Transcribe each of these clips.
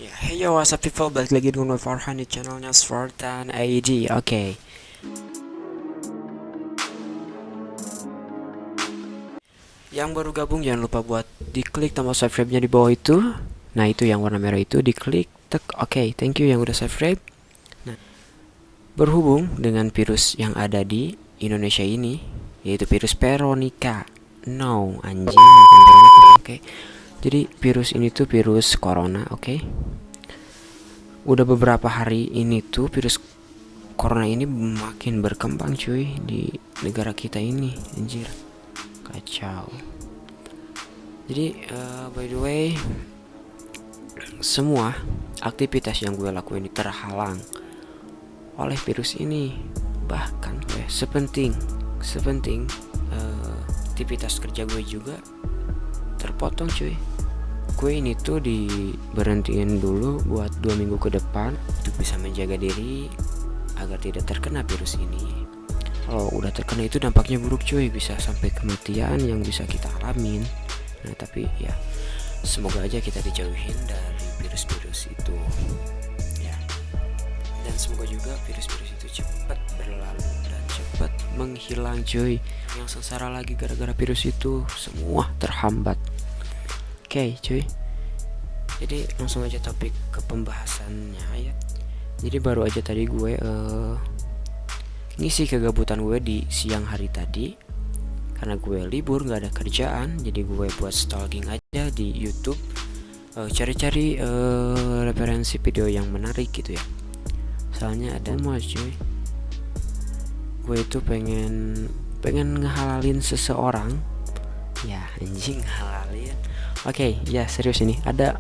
Ya, hey yo, what's up people, balik lagi dengan gue Farhan di channelnya Spartan ID. Oke. Yang baru gabung jangan lupa buat diklik tombol subscribe-nya di bawah itu. Nah, itu yang warna merah itu diklik, tek. Oke, thank you yang udah subscribe. Nah, berhubung dengan virus yang ada di Indonesia ini, yaitu virus Veronica. No, anjing, bukan Veronica. Oke. Jadi virus ini tuh virus corona, oke. Udah beberapa hari ini tuh virus corona ini makin berkembang cuy di negara kita ini, anjir, kacau. Jadi by the way, semua aktivitas yang gue lakuin ini terhalang oleh virus ini. Bahkan sepenting aktivitas kerja gue juga terpotong cuy. Gue ini tuh diberhentiin dulu buat 2 minggu ke depan untuk bisa menjaga diri agar tidak terkena virus ini. Kalau udah terkena itu dampaknya buruk cuy, bisa sampai kematian yang bisa kita alamin. Nah tapi ya semoga aja kita dijauhin dari virus-virus itu ya. Dan semoga juga virus-virus itu cepat berlalu dan cepat menghilang cuy. Yang sengsara lagi gara-gara virus itu semua terhambat. Oke cuy, jadi langsung aja topik ke pembahasannya ya. Jadi baru aja tadi gue ngisi kegabutan gue di siang hari tadi karena gue libur nggak ada kerjaan. Jadi gue buat stalking aja di YouTube, cari-cari referensi video yang menarik gitu ya. Soalnya ada mau cuy, gue itu pengen ngehalalin seseorang ya, anjing, halalin. Oke, ya serius ini ada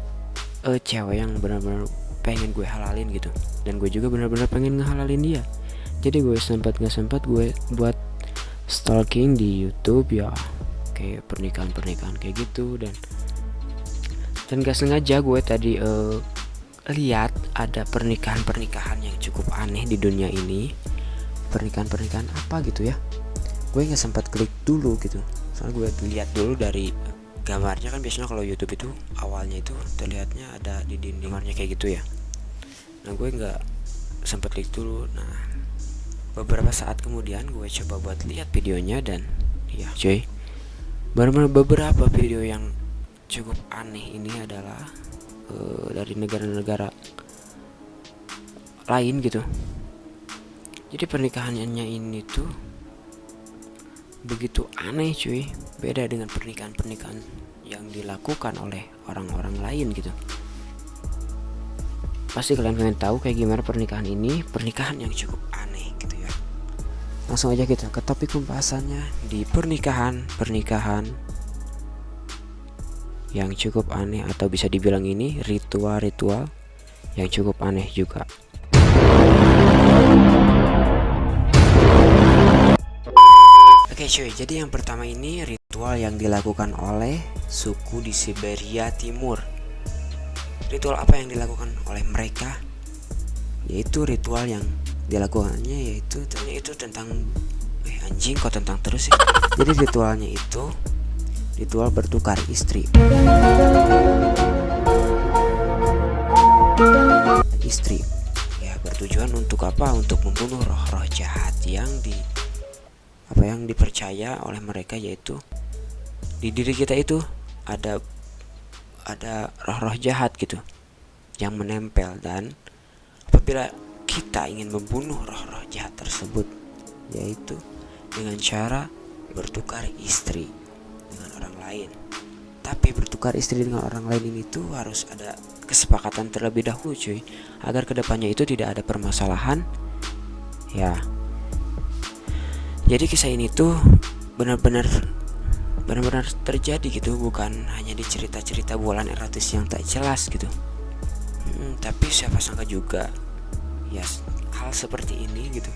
cewek yang benar-benar pengen gue halalin gitu, dan gue juga benar-benar pengen ngehalalin dia. Jadi gue sempat nggak sempat gue buat stalking di YouTube ya, kayak pernikahan kayak gitu. Dan gak sengaja gue tadi lihat ada pernikahan yang cukup aneh di dunia ini. Pernikahan apa gitu ya, gue nggak sempat klik dulu gitu. Soalnya gue lihat dulu dari gambarnya, kan biasanya kalau YouTube itu awalnya itu terlihatnya ada di dinding gambarnya kayak gitu ya. Nah gue nggak sempat klik dulu. Nah beberapa saat kemudian gue coba buat lihat videonya, dan ya cuy, benar-benar beberapa video yang cukup aneh ini adalah dari negara-negara lain gitu. Jadi pernikahannya ini tuh begitu aneh cuy, beda dengan pernikahan yang dilakukan oleh orang-orang lain gitu. Pasti kalian pengen tahu kayak gimana pernikahan ini, pernikahan yang cukup aneh gitu ya. Langsung aja kita ke topik pembahasannya di pernikahan yang cukup aneh, atau bisa dibilang ini ritual yang cukup aneh juga. Oke cuy, jadi yang pertama ini ritual yang dilakukan oleh suku di Siberia Timur. Ritual apa yang dilakukan oleh mereka? Yaitu ritual yang dilakukannya yaitu tentang anjing kok tentang terus sih. Jadi ritualnya itu ritual bertukar istri. Istri ya, bertujuan untuk apa? Untuk membunuh roh-roh jahat yang dipercaya oleh mereka, yaitu di diri kita itu ada roh-roh jahat gitu yang menempel, dan apabila kita ingin membunuh roh-roh jahat tersebut, yaitu dengan cara bertukar istri dengan orang lain. Tapi bertukar istri dengan orang lain ini tuh harus ada kesepakatan terlebih dahulu cuy, agar kedepannya itu tidak ada permasalahan ya. Jadi kisah ini tuh benar-benar terjadi gitu, bukan hanya di cerita-cerita bualan erotis yang tak jelas gitu. Tapi siapa sangka juga ya hal seperti ini gitu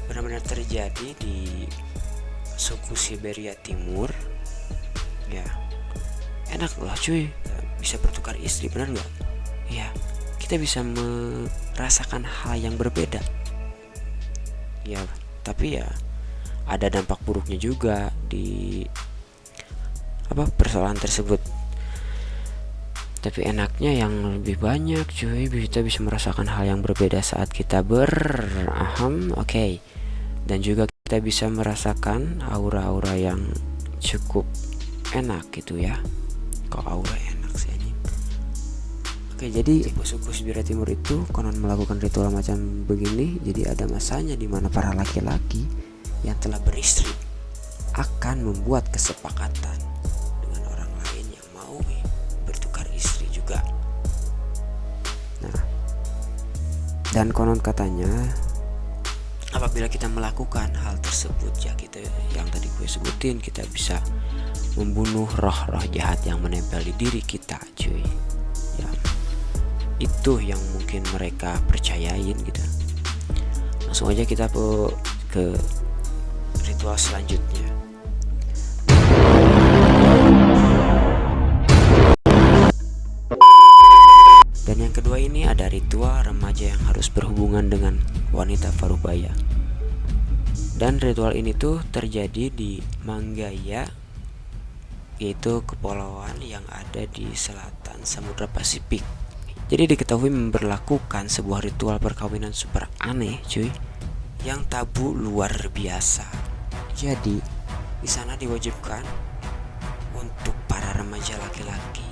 benar-benar terjadi di suku Siberia Timur ya. Enak lah cuy, bisa bertukar istri, benar nggak? Ya, kita bisa merasakan hal yang berbeda ya. Tapi ya ada dampak buruknya juga di persoalan tersebut. Tapi enaknya yang lebih banyak cuy, kita bisa merasakan hal yang berbeda saat kita oke. Dan juga kita bisa merasakan aura-aura yang cukup enak gitu ya. Kok aura enak sih ini. Oke, jadi suku Sibira Timur itu konon melakukan ritual macam begini. Jadi ada masanya di mana para laki-laki yang telah beristri akan membuat kesepakatan dengan orang lain yang mau bertukar istri juga. Nah, dan konon katanya apabila kita melakukan hal tersebut ya, kita yang tadi gue sebutin, kita bisa membunuh roh-roh jahat yang menempel di diri kita cuy ya. Itu yang mungkin mereka percayain gitu. Langsung aja kita ke ritual selanjutnya. Dan yang kedua ini ada ritual remaja yang harus berhubungan dengan wanita parubaya. Dan ritual ini tuh terjadi di Manggaya, yaitu kepulauan yang ada di selatan Samudra Pasifik. Jadi diketahui memberlakukan sebuah ritual perkawinan super aneh cuy, yang tabu luar biasa. Jadi di sana diwajibkan untuk para remaja laki-laki,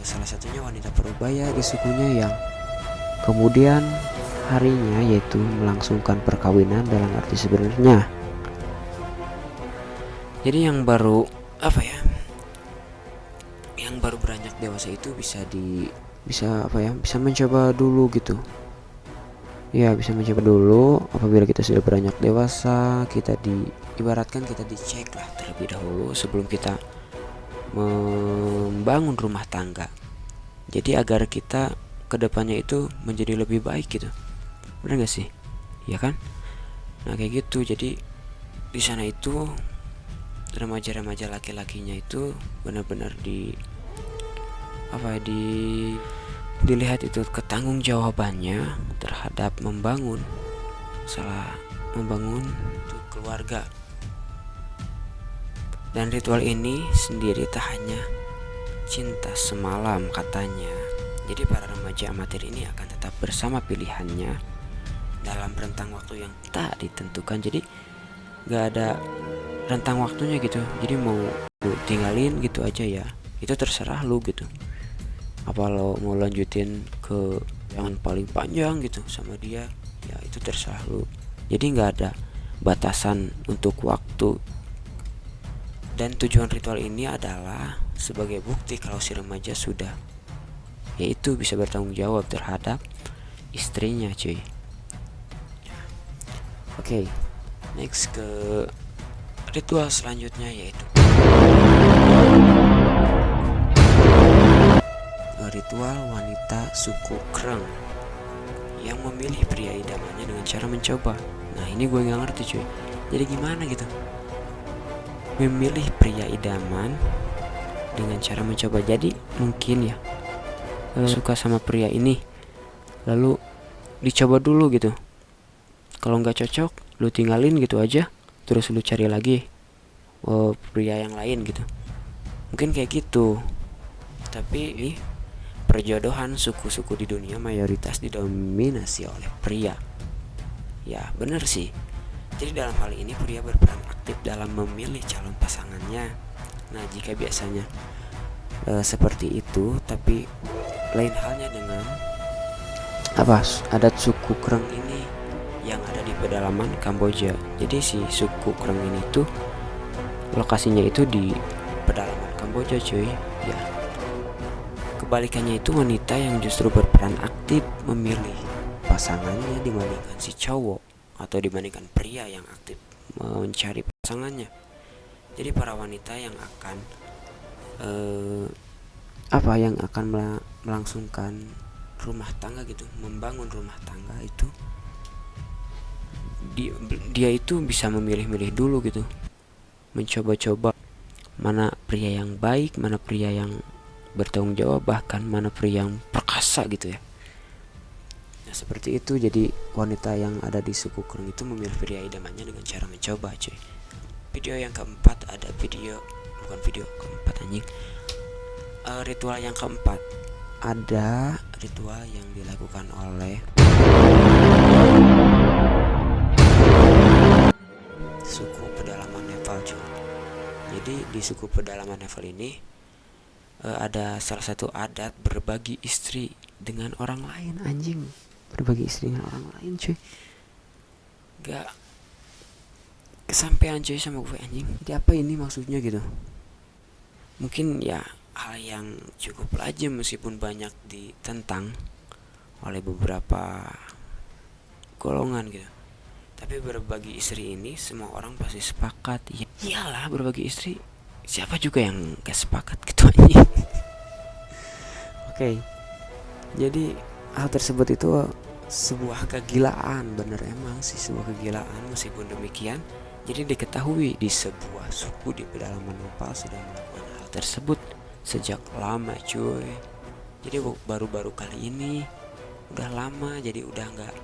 salah satunya wanita parubaya di sukunya, yang kemudian harinya yaitu melangsungkan perkawinan dalam arti sebenarnya. Jadi yang baru yang baru beranjak dewasa itu bisa mencoba dulu gitu ya, bisa mencoba dulu. Apabila kita sudah beranjak dewasa, kita ibaratkan kita dicek lah terlebih dahulu sebelum kita membangun rumah tangga. Jadi agar kita kedepannya itu menjadi lebih baik gitu, benar gak sih? Ya kan? Nah kayak gitu. Jadi di sana itu remaja-remaja laki-lakinya itu benar-benar dilihat itu ketanggung jawabannya terhadap membangun keluarga. Dan ritual ini sendiri tak hanya cinta semalam katanya. Jadi para remaja amatir ini akan tetap bersama pilihannya dalam rentang waktu yang tak ditentukan. Jadi gak ada rentang waktunya gitu. Jadi mau lu tinggalin gitu aja ya, itu terserah lu gitu. Apa lo mau lanjutin ke yang paling panjang gitu sama dia, ya itu terserah lu. Jadi gak ada batasan untuk waktu. Dan tujuan ritual ini adalah sebagai bukti kalau si remaja sudah, yaitu bisa bertanggung jawab terhadap istrinya cuy. Oke, next ke ritual selanjutnya, yaitu ritual wanita suku Kreng yang memilih pria idamannya dengan cara mencoba. Nah ini gue gak ngerti cuy, jadi gimana gitu memilih pria idaman dengan cara mencoba. Jadi mungkin ya suka sama pria ini, lalu dicoba dulu gitu. Kalau nggak cocok, lu tinggalin gitu aja, terus lu cari lagi pria yang lain gitu. Mungkin kayak gitu. Tapi perjodohan suku-suku di dunia mayoritas didominasi oleh pria. Ya bener sih. Jadi dalam hal ini pria berperan aktif dalam memilih calon pasangannya. Nah jika biasanya seperti itu, tapi lain halnya dengan adat suku Kreng ini yang ada di pedalaman Kamboja. Jadi si suku Kreng ini tuh lokasinya itu di pedalaman Kamboja cuy ya. Kebalikannya itu wanita yang justru berperan aktif memilih pasangannya dibandingkan si cowok, atau dibandingkan pria yang aktif mencari pasangannya. Jadi para wanita yang akan melangsungkan rumah tangga gitu, membangun rumah tangga itu, dia itu bisa memilih-milih dulu gitu, mencoba-coba mana pria yang baik, mana pria yang bertanggung jawab, bahkan mana pria yang perkasa gitu ya. Nah seperti itu. Jadi wanita yang ada di suku Kreng itu memilih pria idamannya dengan cara mencoba cuy. Video yang keempat ada video keempat anjing. ritual yang keempat, ada ritual yang dilakukan oleh suku pedalaman Nepal cuy. Jadi di suku pedalaman Nepal ini ada salah satu adat berbagi istri dengan orang lain. Anjing, berbagi istri dengan orang lain cuy. Gak kesampean cuy sama gue anjing. Jadi apa ini maksudnya gitu? Mungkin ya hal yang cukup lazim meskipun banyak ditentang oleh beberapa golongan gitu. Tapi berbagi istri ini semua orang pasti sepakat. Ya, iyalah berbagi istri. Siapa juga yang gak sepakat gitu aja. Oke. Jadi hal tersebut itu sebuah kegilaan, bener emang sih sebuah kegilaan. Meskipun demikian, jadi diketahui di sebuah suku di pedalaman Nepal sudah melakukan hal tersebut sejak lama cuy. Jadi baru-baru kali ini udah lama, jadi udah nggak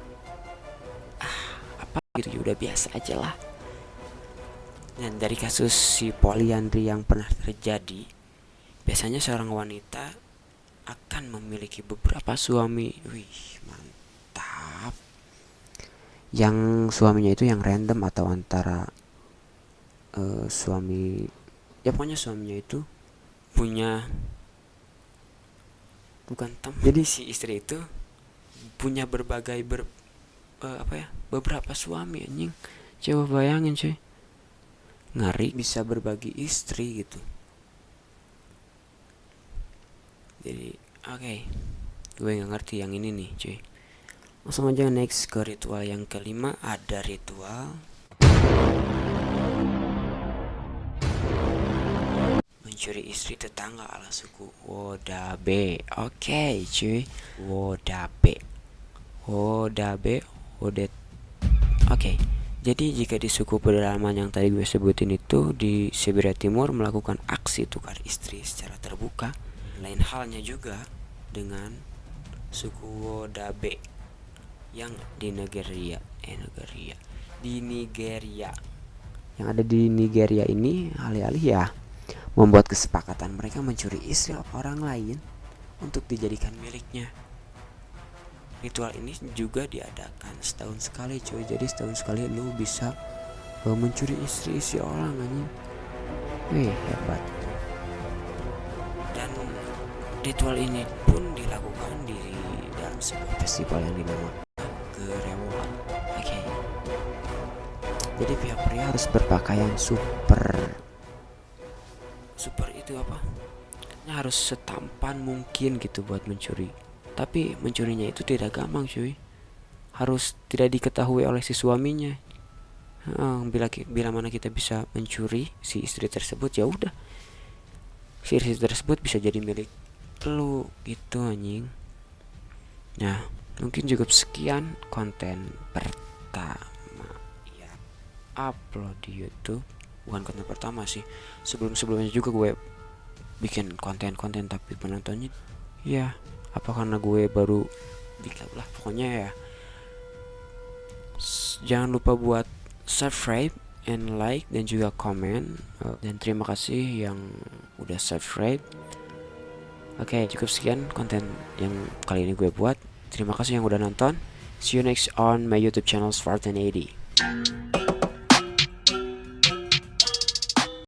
gitu, udah biasa aja lah. Dan dari kasus si poliandri yang pernah terjadi, biasanya seorang wanita akan memiliki beberapa suami. Wih, mantap. Yang suaminya itu yang random atau antara suami, ya pokoknya suaminya itu punya bukan jadi si istri itu punya berbagai beberapa suami anjing. Coba bayangin cuy, ngeri bisa berbagi istri gitu. Jadi oke, gue nggak ngerti yang ini nih cuy. Langsung aja next ke ritual yang kelima. Ada ritual mencuri istri tetangga ala suku Wodabe. Oke cuy, Wodabe. Oke. Jadi jika di suku pedalaman yang tadi gue sebutin itu di Siberia Timur melakukan aksi tukar istri secara terbuka. Lain halnya juga dengan suku Wodabe yang di Nigeria. Yang ada di Nigeria ini alih-alih ya membuat kesepakatan mereka mencuri istri orang lain untuk dijadikan miliknya. Ritual ini juga diadakan setahun sekali cuy. Jadi setahun sekali lu bisa mencuri istri orang anjing. Wih, hebat. Dan ritual ini pun dilakukan di dalam sebuah festival yang dinamakan Gerewol. Oke. Jadi pihak pria harus berpakaian super itu apa? Harus setampan mungkin gitu buat mencuri. Tapi mencurinya itu tidak gampang cuy. Harus tidak diketahui oleh si suaminya. Bila mana kita bisa mencuri si istri tersebut, ya udah, si istri tersebut bisa jadi milik lu gitu anjing. Nah, mungkin cukup sekian konten pertama ya upload di YouTube. Bukan konten pertama sih, sebelumnya juga gue bikin konten tapi penontonnya ya apa karena gue baru bikin lah. Pokoknya ya jangan lupa buat subscribe and like dan juga komen. Dan terima kasih yang udah subscribe. Oke, cukup sekian konten yang kali ini gue buat. Terima kasih yang udah nonton. See you next on my YouTube channel Spartan80.